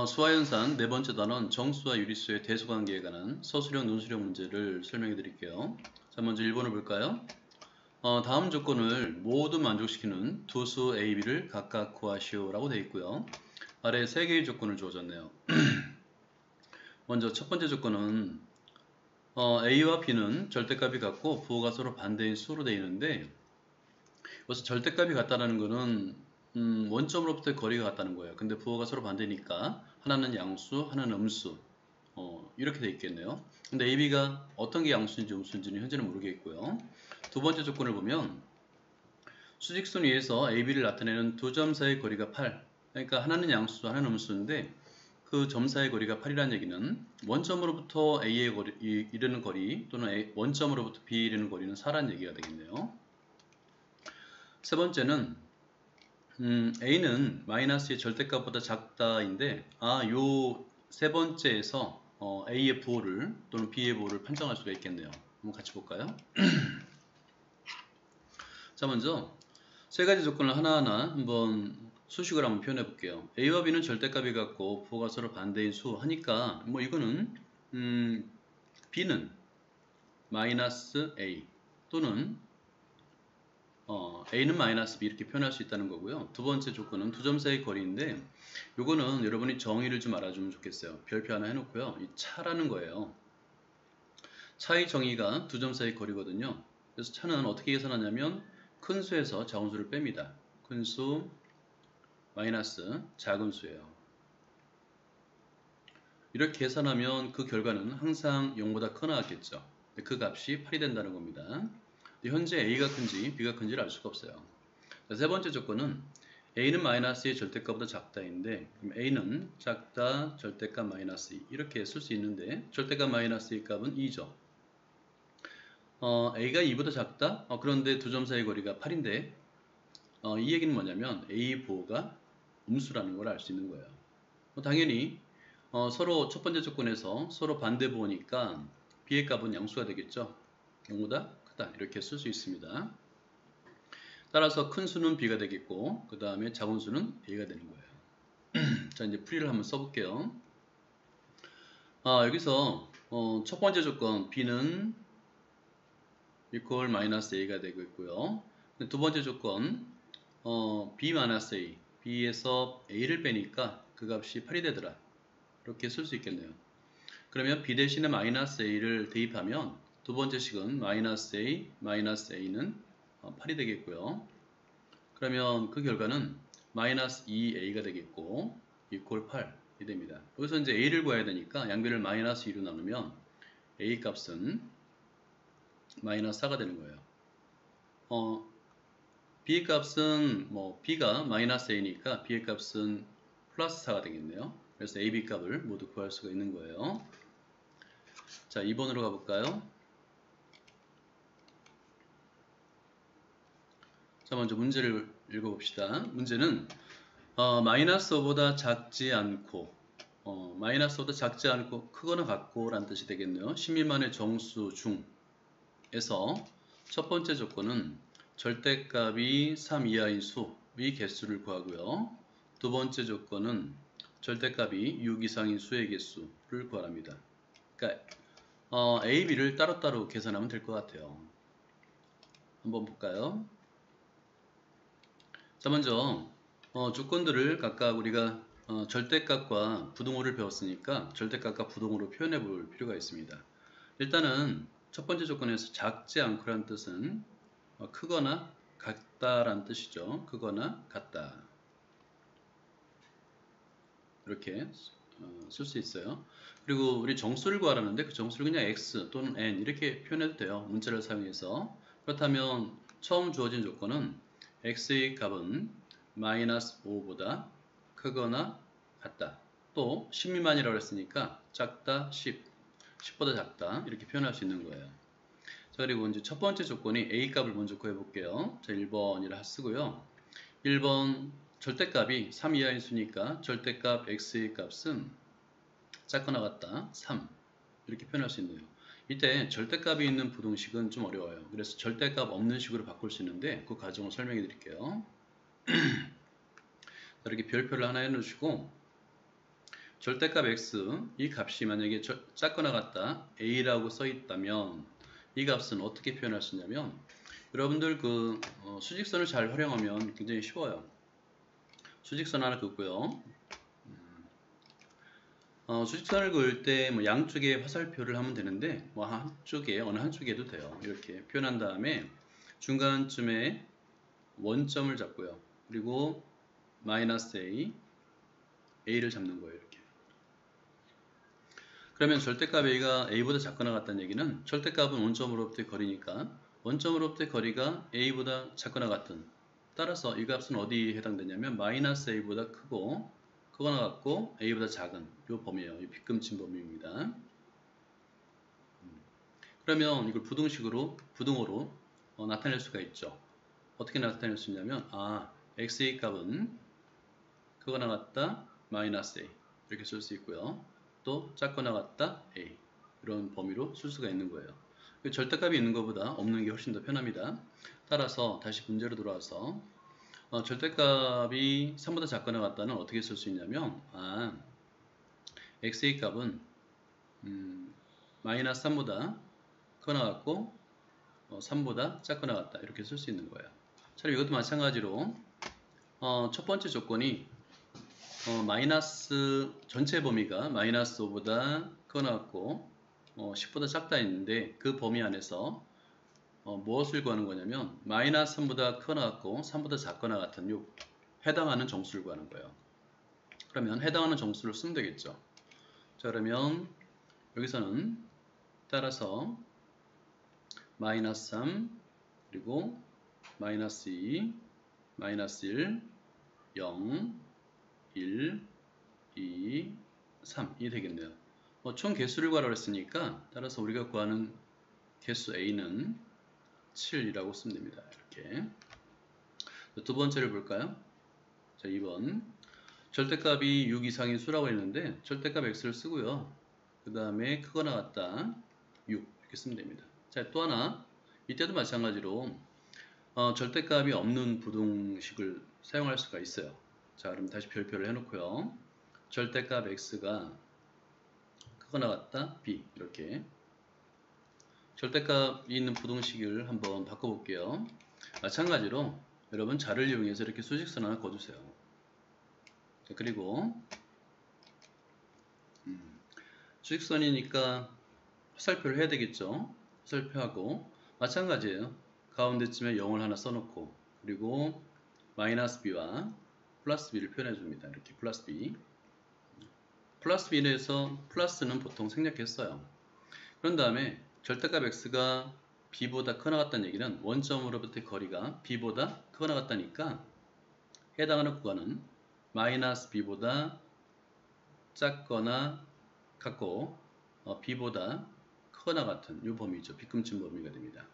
수화연산 네 번째 단원 정수와 유리수의 대수관계에 관한 서술형 논술형 문제를 설명해 드릴게요. 자, 먼저 1번을 볼까요? 다음 조건을 모두 만족시키는 두 수 A, B를 각각 구하시오 라고 되어 있고요. 아래 3개의 조건을 주어졌네요. 먼저 첫 번째 조건은 A와 B는 절대값이 같고 부호가 서로 반대인 수로 되어 있는데, 여기서 절대값이 같다는 것은 원점으로부터의 거리가 같다는 거예요. 근데 부호가 서로 반대니까 하나는 양수, 하나는 음수, 이렇게 돼 있겠네요. 근데 AB가 어떤 게 양수인지 음수인지는 현재는 모르겠고요. 두 번째 조건을 보면 수직선 위에서 AB를 나타내는 두 점 사이의 거리가 8, 그러니까 하나는 양수, 하나는 음수인데 그 점 사이의 거리가 8이라는 얘기는 원점으로부터 A에 이르는 거리 또는 원점으로부터 B에 이르는 거리는 4라는 얘기가 되겠네요. 세 번째는 A는 마이너스의 절대값보다 작다인데, 요 세 번째에서 A의 부호를 또는 B의 부호를 판정할 수가 있겠네요. 한번 같이 볼까요? 자, 먼저 세 가지 조건을 하나하나 한번 수식을 한번 표현해 볼게요. A와 B는 절대값이 같고 부호가 서로 반대인 수 하니까 이거는 B는 마이너스 A 또는 A는 마이너스 B 이렇게 표현할 수 있다는 거고요. 두 번째 조건은 두 점 사이의 거리인데, 요거는 여러분이 정의를 좀 알아주면 좋겠어요. 별표 하나 해놓고요. 이 차라는 거예요. 차의 정의가 두 점 사이의 거리거든요. 그래서 차는 어떻게 계산하냐면 큰 수에서 작은 수를 뺍니다. 큰 수 마이너스 작은 수예요. 이렇게 계산하면 그 결과는 항상 0보다 큰 나왔겠죠. 그 값이 8이 된다는 겁니다. 현재 A가 큰지 B가 큰지를 알 수가 없어요. 세 번째 조건은 A는 마이너스의 절대값보다 작다인데, 그럼 A는 작다 절대값 마이너스 2 이렇게 쓸 수 있는데, 절대값 마이너스 2 값은 2죠. A가 2보다 작다? 그런데 두 점 사이 거리가 8인데 이 얘기는 뭐냐면 A 부호가 음수라는 걸 알 수 있는 거예요. 당연히 서로 첫 번째 조건에서 서로 반대 부호니까 B의 값은 양수가 되겠죠. 0보다 크다 이렇게 쓸 수 있습니다. 따라서 큰 수는 B가 되겠고 그 다음에 작은 수는 A가 되는 거예요. 자, 이제 풀이를 한번 써볼게요. 여기서 첫 번째 조건 B는 equal 마이너스 A가 되고 있고요. 두 번째 조건 B 마이너스 A, B에서 A를 빼니까 그 값이 8이 되더라 이렇게 쓸 수 있겠네요. 그러면 B 대신에 마이너스 A를 대입하면 두 번째 식은 마이너스 A, 마이너스 A는 8이 되겠고요. 그러면 그 결과는 마이너스 2A가 되겠고 equal 8이 됩니다. 여기서 이제 A를 구해야 되니까 양변을 마이너스 2로 나누면 A 값은 마이너스 4가 되는 거예요. B의 값은 B가 마이너스 A니까 B의 값은 플러스 4가 되겠네요. 그래서 A, B 값을 모두 구할 수가 있는 거예요. 자, 2번으로 가볼까요? 자, 먼저 문제를 읽어봅시다. 문제는 마이너스 5보다 작지 않고 마이너스 5보다 작지 않고 크거나 같고 라는 뜻이 되겠네요. 10미만의 정수 중에서 첫 번째 조건은 절대값이 3 이하인 수의 개수를 구하고요. 두 번째 조건은 절대값이 6 이상인 수의 개수를 구하랍니다. 그러니까 A, B를 따로따로 계산하면 될 것 같아요. 한번 볼까요? 자, 먼저 조건들을 각각 우리가 절대값과 부등호를 배웠으니까 절대값과 부등호로 표현해 볼 필요가 있습니다. 일단은 첫 번째 조건에서 작지 않고라는 뜻은 크거나 같다라는 뜻이죠. 크거나 같다 이렇게 쓸 수 있어요. 그리고 우리 정수를 구하라는데 그 정수를 그냥 x 또는 n 이렇게 표현해도 돼요. 문자를 사용해서. 그렇다면 처음 주어진 조건은 x의 값은 마이너스 5보다 크거나 같다. 또 10 미만이라고 했으니까 작다 10보다 작다 이렇게 표현할 수 있는 거예요. 자, 그리고 이제 첫 번째 조건이 A 값을 먼저 구해 볼게요. 자, 1번이라 쓰고요. 1번 절대값이 3 이하인 수니까 절대값 x의 값은 작거나 같다 3 이렇게 표현할 수 있네요. 이때 절대값이 있는 부등식은 좀 어려워요. 그래서 절대값 없는 식으로 바꿀 수 있는데 그 과정을 설명해 드릴게요. 이렇게 별표를 하나 해 놓으시고 절대값 x 이 값이 만약에 작거나 같다 a라고 써 있다면 이 값은 어떻게 표현할 수 있냐면 여러분들 그 수직선을 잘 활용하면 굉장히 쉬워요. 수직선 하나 긋고요. 수직선을 그을 때 뭐 양쪽에 화살표를 하면 되는데 뭐 한쪽에 어느 한쪽에 해도 돼요. 이렇게 표현한 다음에 중간쯤에 원점을 잡고요. 그리고 마이너스 a를 잡는 거예요. 이렇게. 그러면 절대값 a가 a보다 작거나 같다는 얘기는 절대값은 원점으로부터의 거리니까 원점으로부터의 거리가 a보다 작거나 같은, 따라서 이 값은 어디에 해당되냐면 마이너스 a보다 크거나 같고 a보다 작은 이 범위예요. 이 빗금친 범위입니다. 그러면 이걸 부등호로 나타낼 수가 있죠. 어떻게 나타낼 수 있냐면 x의 값은 크거나 같다 마이너스 a 이렇게 쓸 수 있고요. 또 작거나 같다 a 이런 범위로 쓸 수가 있는 거예요. 절대값이 있는 것보다 없는 게 훨씬 더 편합니다. 따라서 다시 문제로 돌아와서 절대값이 3보다 작거나 같다는 어떻게 쓸 수 있냐면 x의 값은 마이너스 3보다 크거나 같고 3보다 작거나 같다 이렇게 쓸 수 있는 거예요. 자, 이것도 마찬가지로 첫 번째 조건이 마이너스 전체 범위가 마이너스 5보다 크거나 같고 10보다 작다 있는데 그 범위 안에서 무엇을 구하는 거냐면 마이너스 3보다 크거나 같고 3보다 작거나 같은 요 해당하는 정수를 구하는 거예요. 그러면 해당하는 정수를 쓰면 되겠죠. 자, 그러면 여기서는 따라서 마이너스 3 그리고 마이너스 2 마이너스 1 0 1 2 3이 되겠네요. 총 개수를 구하라고 했으니까 따라서 우리가 구하는 개수 a는 7이라고 쓰면 됩니다. 이렇게. 두 번째를 볼까요? 자, 2번. 절대값이 6 이상인 수라고 했는데 절대값 x를 쓰고요. 그 다음에 크거나 같다 6 이렇게 쓰면 됩니다. 자, 또 하나 이때도 마찬가지로 절대값이 없는 부등식을 사용할 수가 있어요. 자, 그럼 다시 별표를 해놓고요. 절대값 x가 크거나 같다 b 이렇게 절대값이 있는 부등식을 한번 바꿔볼게요. 마찬가지로 여러분 자를 이용해서 이렇게 수직선 하나 그어주세요. 자, 그리고 수직선이니까 화살표를 해야 되겠죠. 화살표하고 마찬가지예요. 가운데쯤에 0을 하나 써놓고 그리고 마이너스 b와 플러스 b를 표현해 줍니다. 이렇게 플러스 b 플러스 b에서 플러스는 보통 생략했어요. 그런 다음에 절대값 x가 b보다 크거나 같다는 얘기는 원점으로부터의 거리가 b보다 크거나 같다니까 해당하는 구간은 마이너스 b보다 작거나 같고 b보다 크거나 같은 이 범위죠. 빗금친 범위가 됩니다.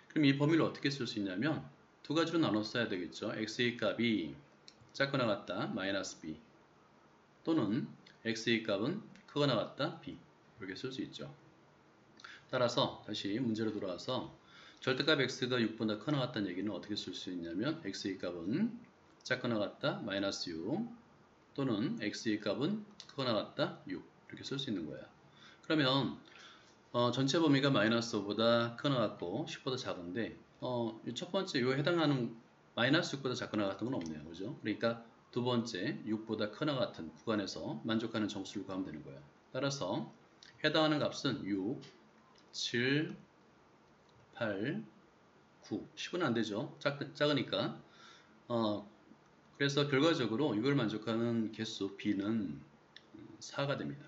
그럼 이 범위를 어떻게 쓸 수 있냐면 두 가지로 나눠 써야 되겠죠. x의 값이 작거나 같다 마이너스 b 또는 x의 값은 크거나 같다 b 이렇게 쓸 수 있죠. 따라서 다시 문제로 돌아와서 절대값 x가 6보다 크거나 같다는 얘기는 어떻게 쓸 수 있냐면 x의 값은 작거나 같다 마이너스 6 또는 x의 값은 크거나 같다 6 이렇게 쓸 수 있는 거예요. 그러면 전체 범위가 마이너스 5보다 크거나 같고 10보다 작은데 첫 번째 요 해당하는 마이너스 6보다 작거나 같은 건 없네요. 그죠? 그러니까 두 번째 6보다 크거나 같은 구간에서 만족하는 정수를 구하면 되는 거예요. 따라서 해당하는 값은 6, 7, 8, 9, 10은 안 되죠. 작으니까. 그래서 결과적으로 이걸 만족하는 개수 b는 4가 됩니다.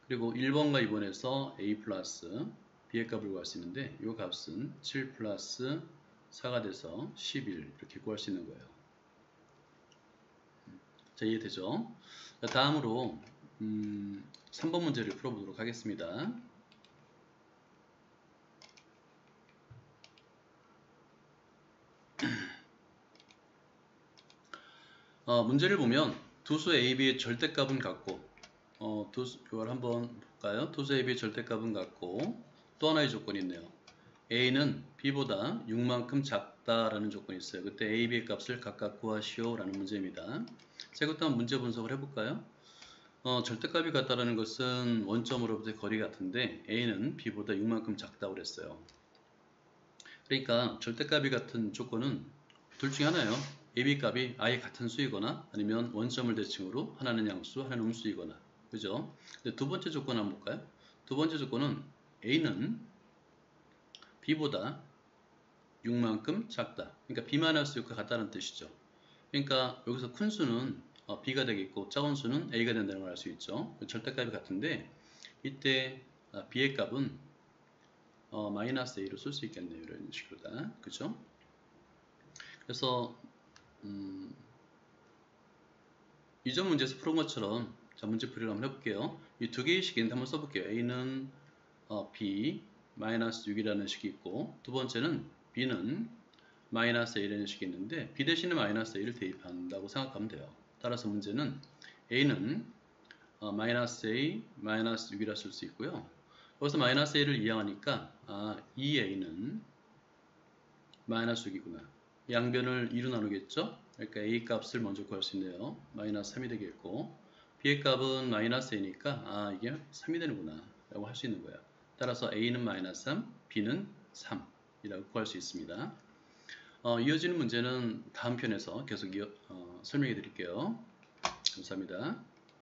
그리고 1번과 2번에서 a 플러스 b의 값을 구할 수 있는데 이 값은 7 플러스 4가 돼서 11 이렇게 구할 수 있는 거예요. 자, 이해되죠? 자, 다음으로 3번 문제를 풀어보도록 하겠습니다. 문제를 보면 두수 AB의 절대값은 같고 이걸 한번 볼까요? 두수 AB의 절대값은 같고 또 하나의 조건이 있네요. A는 B보다 6만큼 작다라는 조건이 있어요. 그때 A, B의 값을 각각 구하시오 라는 문제입니다. 자, 이것도 한번 문제 분석을 해볼까요? 절대값이 같다는 것은 원점으로부터의 거리 같은데 a는 b보다 6만큼 작다고 그랬어요. 그러니까 절대값이 같은 조건은 둘 중에 하나예요. AB 값이 아예 같은 수이거나 아니면 원점을 대칭으로 하나는 양수, 하나는 음수이거나. 그죠? 근데 두 번째 조건 한번 볼까요? 두 번째 조건은 A는 B보다 6만큼 작다. 그러니까 B-6가 같다는 뜻이죠. 그러니까 여기서 큰 수는 B가 되겠고 작은 수는 A가 된다는 걸 알 수 있죠. 절대값이 같은데 이때 B의 값은 마이너스 A로 쓸 수 있겠네요. 이런 식으로다. 그죠? 그래서 이전 문제에서 풀은 것처럼 자, 문제 풀이를 한번 해볼게요. 이 두 개의 식인데 한번 써볼게요. A는 B 마이너스 6이라는 식이 있고 두 번째는 B는 마이너스 A라는 식이 있는데 B 대신에 마이너스 A를 대입한다고 생각하면 돼요. 따라서 문제는 A는 마이너스 A 마이너스 6이라 쓸 수 있고요. 여기서 마이너스 A를 이해하니까 이 A는 마이너스 6이구나. 양변을 2로 나누겠죠? 그러니까 A 값을 먼저 구할 수 있네요. 마이너스 3이 되겠고 B의 값은 마이너스 A니까 이게 3이 되는구나 라고 할 수 있는 거예요. 따라서 A는 마이너스 3, B는 3 이라고 구할 수 있습니다. 이어지는 문제는 다음 편에서 계속 설명해 드릴게요. 감사합니다.